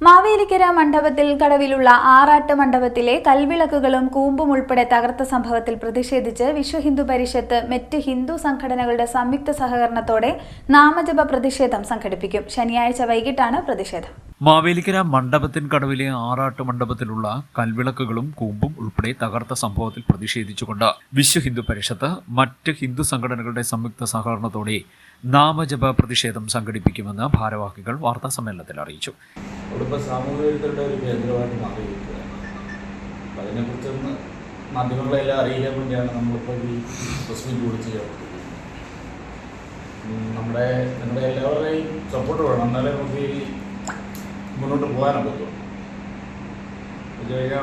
മാവേലിക്കര മണ്ഡപത്തിൽ കടവിലുള്ള ആറാട്ട് മണ്ഡപത്തിലെ കൽവിളക്കുകളും കൂമ്പും ഉൾപ്പെടെ തകർത്ത സംഭവത്തിൽ പ്രതിഷേധിച്ച് വിശ്വ ഹിന്ദു പരിഷത്ത് മറ്റ് ഹിന്ദു സംഘടനകളുടെ സംയുക്ത സഹകരണത്തോടെ നാമജപ പ്രതിഷേധം സംഘടിപ്പിക്കും. ശനിയാഴ്ച വൈകിട്ടാണ് പ്രതിഷേധം. മാവേലിക്കര മണ്ഡപത്തിൻ കടവിലെ ആറാട്ട് മണ്ഡപത്തിലുള്ള കൽവിളക്കുകളും കൂമ്പും ഉൾപ്പെടെ തകർത്ത സംഭവത്തിൽ പ്രതിഷേധിച്ചുകൊണ്ട് വിശ്വ ഹിന്ദു പരിഷത്ത് മറ്റ് ഹിന്ദു സംഘടനകളുടെ സംയുക്ത സഹകരണത്തോടെ നാമജപ പ്രതിഷേധം സംഘടിപ്പിക്കുമെന്ന് ഭാരവാഹികൾ വാർത്താസമ്മേളനത്തിൽ അറിയിച്ചു. ഇവിടെ സാമൂഹിക വിരുദ്ധരുടെ ഒരു കേന്ദ്രമായിട്ട് മാറിയിരിക്കുകയാണ്. അപ്പം അതിനെക്കുറിച്ചൊന്ന് മാധ്യമങ്ങളെല്ലാം അറിയിക്കാൻ വേണ്ടിയാണ് നമ്മളിപ്പോൾ ഈ പ്രസ് മീറ്റ് വിളിച്ച് ചേർത്തത്. നിങ്ങളുടെ എല്ലാവരുടെയും സപ്പോർട്ട് വേണം, എന്നാലേ നമുക്ക് ഈ മുന്നോട്ട് പോകാനൊക്കെ പറ്റും.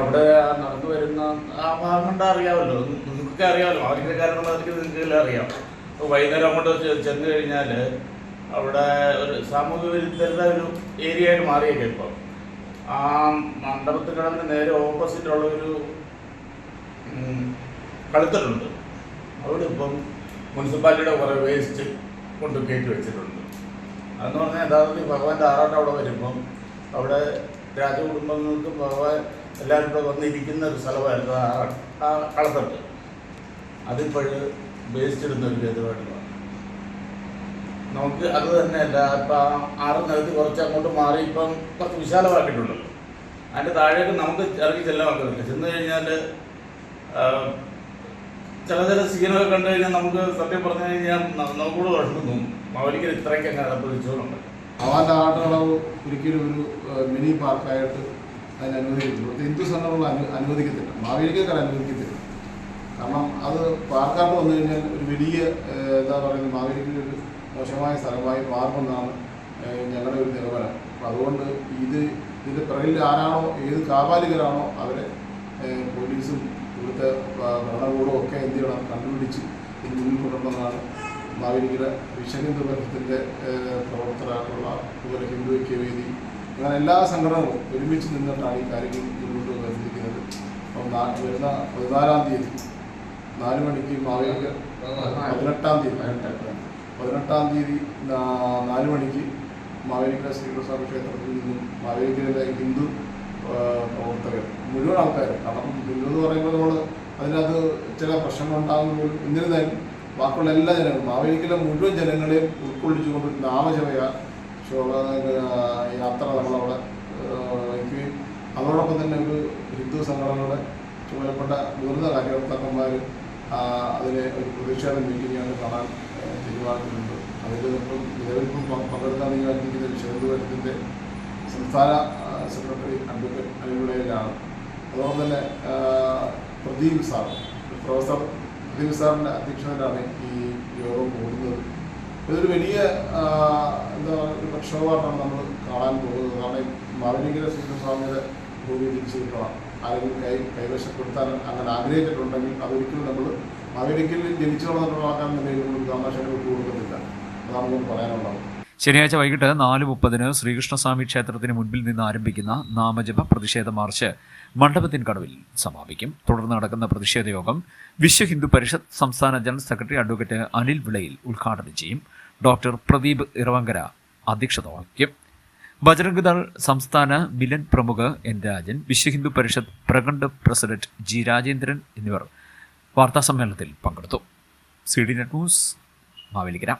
അവിടെ നടന്നു വരുന്ന ആ ഭാഗം കണ്ടാൽ അറിയാമല്ലോ, നിങ്ങൾക്കൊക്കെ അറിയാമല്ലോ, അവരുടെ കാരണം നിങ്ങൾക്കെല്ലാം അറിയാം. അപ്പോൾ വൈകുന്നേരം അങ്ങോട്ട് ചെന്ന് കഴിഞ്ഞാൽ അവിടെ ഒരു സാമൂഹിക വിരുദ്ധരുടെ ഒരു ഏരിയ ആയിട്ട് മാറിയേക്കാം. ഇപ്പം ആ മണ്ഡപത്തിൽ കിടന്ന് നേരെ ഓപ്പോസിറ്റുള്ള ഒരു കളിത്തട്ടുണ്ട്. അവിടെ ഇപ്പം മുനിസിപ്പാലിറ്റിയുടെ കുറേ വേസ്റ്റ് കൊണ്ട് കയറ്റി വെച്ചിട്ടുണ്ട്. അതെന്ന് പറഞ്ഞാൽ യഥാർത്ഥത്തിൽ ഭഗവാന്റെ ആറാട്ട് അവിടെ വരുമ്പം അവിടെ രാജകുടുംബങ്ങൾക്കും ഭഗവാൻ എല്ലാവരും കൂടെ വന്നിരിക്കുന്ന ഒരു സ്ഥലമായിരുന്നു ആ കളത്തട്ട്. അതിപ്പോൾ വേസ്റ്റ് ഇടുന്ന ഒരു കേന്ദ്രമായിട്ട് മാറി. നമുക്ക് അത് തന്നെയല്ല, ഇപ്പം ആറ് നിരത്തി കുറച്ച് അങ്ങോട്ട് മാറി ഇപ്പം കുറച്ച് വിശാലമാക്കിയിട്ടുണ്ടല്ലോ. അതിൻ്റെ താഴേക്ക് നമുക്ക് ഇറങ്ങി ചെല്ലാൻ പറ്റുന്നില്ല. ചെന്ന് കഴിഞ്ഞാൽ ചില സീനൊക്കെ കണ്ടു കഴിഞ്ഞാൽ നമുക്ക് സത്യം പറഞ്ഞു കഴിഞ്ഞാൽ നമുക്കൂടെ വിഷമം തോന്നും. മാവേലിക്കര ഇത്രയ്ക്ക് അങ്ങനെ പ്രതിഷേധമുണ്ട്. ഭഗവാന്റെ ആറാട്ടുകളവ് ഒരിക്കലും ഒരു മിനി പാർക്കായിട്ട് അതിന് അനുവദിക്കുന്നുള്ളൂ. ഹിന്ദു സംഘടനകൾ അനുവദിക്കത്തില്ല, മാവേലിക്കര അനുവദിക്കത്തില്ല. കാരണം അത് പാർക്കായിട്ട് വന്നു കഴിഞ്ഞാൽ ഒരു വലിയ എന്താ പറയുന്നത് മാവേലിക്കര ഒരു മോശമായ സ്ഥലമായി മാറുമെന്നാണ് ഞങ്ങളുടെ ഒരു നിഗമനം. അപ്പം അതുകൊണ്ട് ഇതിൻ്റെ പിറകിൽ ആരാണോ, ഏത് കാപാലികരാണോ അവരെ പോലീസും ഇവിടുത്തെ ഭരണകൂടവും ഒക്കെ എന്ത് ചെയ്യണം, കണ്ടുപിടിച്ച് ഇത് മുന്നിൽ കൊണ്ടുവന്നതാണ് മാവേലിക്കര വിശ്വ ഹിന്ദു പരിഷത്തിൻ്റെ പ്രവർത്തകരായിട്ടുള്ള അതുപോലെ ഹിന്ദു ഐക്യവേദി, അങ്ങനെ എല്ലാ സംഘടനകളും ഒരുമിച്ച് നിന്നിട്ടാണ് ഈ കാര്യങ്ങൾ മുന്നോട്ട് വന്നിരിക്കുന്നത്. അപ്പം വരുന്ന 14-ാം തീയതി 4 മണിക്ക് മാവേലിക്കര 18-ാം തീയതി 4 മണിക്ക് മാവേലിക്കര ശ്രീകൃഷ്ണസ്വാമി ക്ഷേത്രത്തിൽ നിന്നും മാവേലിക്കരയിലെ ഹിന്ദു പ്രവർത്തകർ മുഴുവൻ ആൾക്കാരും, കാരണം ഹിന്ദു എന്ന് പറയുമ്പോൾ നമ്മൾ അതിനകത്ത് ചില പ്രശ്നങ്ങളുണ്ടാകുമ്പോൾ എന്നിരുന്നാലും ബാക്കിയുള്ള എല്ലാ ജനങ്ങളും മാവേലിക്കര മുഴുവൻ ജനങ്ങളെയും ഉൾക്കൊള്ളിച്ചുകൊണ്ട് നാമജപ യാത്ര നമ്മളവിടെ വയ്ക്കുകയും അതോടൊപ്പം തന്നെ ഒരു ഹിന്ദു സംഘടനകളുടെ ചുമതലപ്പെട്ട മുതിർന്ന കാര്യകർത്താക്കന്മാർ അതിനെ ഒരു പ്രതിഷേധ മീറ്റിംഗാണ് കാണാൻ തീരുമാനിച്ചിട്ടുണ്ട്. അതിൻ്റെ നിലവിലിപ്പം പങ്കെടുക്കാൻ തീരുമാനിച്ചിരിക്കുന്ന വിശ്വ ഹിന്ദു പരിഷത്തിൻ്റെ സംസ്ഥാന സെക്രട്ടറി അഡ്വക്കേറ്റ് അനിൽവിളയിലാണ്. അതോടൊപ്പം തന്നെ പ്രൊഫസർ പ്രദീപ് സാറിൻ്റെ അധ്യക്ഷതയിലാണ് ഈ യോഗം കൂടുന്നത്. ഇതൊരു വലിയ എന്താ പറയുക ഒരു പ്രക്ഷോഭമായിട്ടാണ് നമ്മൾ കാണാൻ പോകുന്നത്. കാരണം മാവേലിക്കര ശ്രീകൃഷ്ണസ്വാമിയുടെ ഭൂമി തിരിച്ചു കിട്ടണം, ആരെങ്കിലും കൈവശപ്പെടുത്താൻ അങ്ങനെ ആഗ്രഹിച്ചിട്ടുണ്ടെങ്കിൽ അതൊരിക്കലും നമ്മൾ മാവേലിക്കരയിൽ ജനിച്ചു വളർന്നിട്ടുള്ള ആൾക്കാർ നിലയിൽ നമ്മൾ തമാശകൾ വിട്ടുകൊടുക്കത്തില്ല. അതാണ് നമുക്ക് പറയാനുള്ളത്. ശനിയാഴ്ച വൈകിട്ട് 4:30 ശ്രീകൃഷ്ണസ്വാമി ക്ഷേത്രത്തിന് മുൻപിൽ നിന്ന് ആരംഭിക്കുന്ന നാമജപ പ്രതിഷേധ മാർച്ച് മണ്ഡപത്തിൻ കടവിൽ സമാപിക്കും. തുടർന്ന് നടക്കുന്ന പ്രതിഷേധ യോഗം വിശ്വ ഹിന്ദു പരിഷത്ത് സംസ്ഥാന ജനറൽ സെക്രട്ടറി അഡ്വക്കേറ്റ് അനിൽ വിളയിൽ ഉദ്ഘാടനം ചെയ്യും. ഡോക്ടർ പ്രദീപ് ഇറവങ്കര അധ്യക്ഷത വഹിക്കും. ബജറംഗ് ദൾ സംസ്ഥാന Milan Pramukh N Rajan, Vishwa Hindu Parishad Prakhand president G Rajendran എന്നിവർ വാർത്താസമ്മേളനത്തിൽ പങ്കെടുത്തു. CDNet news, Mavelikkara.